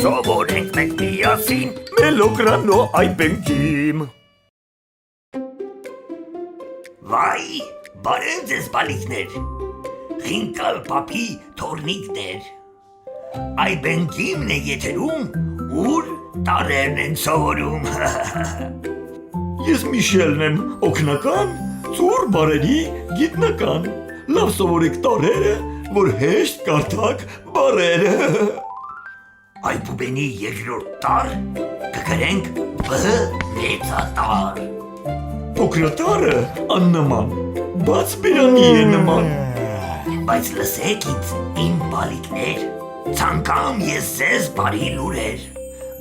Սովորենք մենք միասին Մելոկրանո այբենքիմ Վայ, բարև ձեզ բալիկներ Խինկալ պապի թորնիկներ Այբենքիմն է եթերում, ուր տարերն են սովորում Ես Միշելն եմ օգնական, ծուր բարերի գիտնական Լավ սովորեք տարերը, որ հեշտ կարդակ բարերը Այբուբենի երկրորդ տար կգրենք բ մեծատար Փոքրատարը աննման, բաց բերանի է նման Բայց լսեք ինձ, իմ բալիկներ Ցանկամ ես ձեզ բարի լուրեր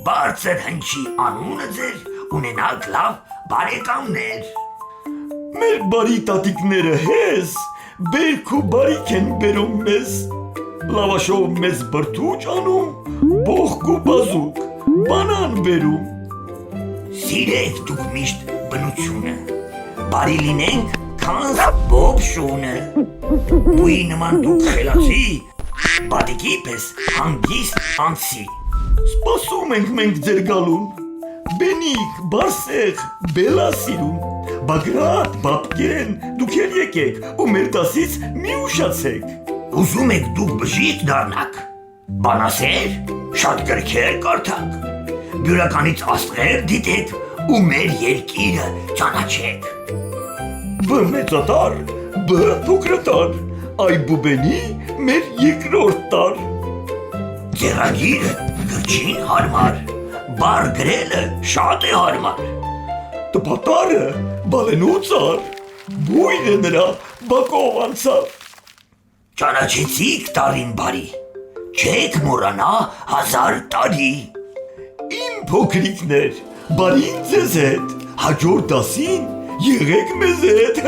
Բարձր հնչի անունը ձեր ունենալ լավ բարեկամներ Մեր բարի տատիկները հեզ, բերք ու բարիք են բերում մեզ Լավաշով մեզ բրդուճ անում, բողք ու բազուկ, բանան բերում Սիրեք դուք միշտ բնությունը Բարի լինենք, քանզ բոբ շունը Բույի նման դուք խելացի Բադիկի պես հանգիստ անցի Սպասում ենք մենք ձեր գալուն Բենիկ, բարսեղ, բելա սիրուն Բագրատ, բապկեն, դուք էլ եկեք ու մեր դասից մի ուշացեք Ուզում եք դուք բժիշկ դառնաք Բանասեր, շատ գրքեր կարդաք Բյուրականից աստղեր դիտեք ու մեր երկիրը ճանաչեք Բ մեծատար, բ փոքրատար Այբուբենի մեր երկրորդ տար Ձեռագիրը գրչին հարմար Բար գրելը շատ է հարմար Տպատարը բալենու ծար Բույրը նրա բակով անցավ Ճանաչեցիք տարին բարի Չեք մորանա 1000 տարի Իմ փոքրիկներ, բարին ձեզ հետ Հաջորդ դասին եղեք մեզ հետ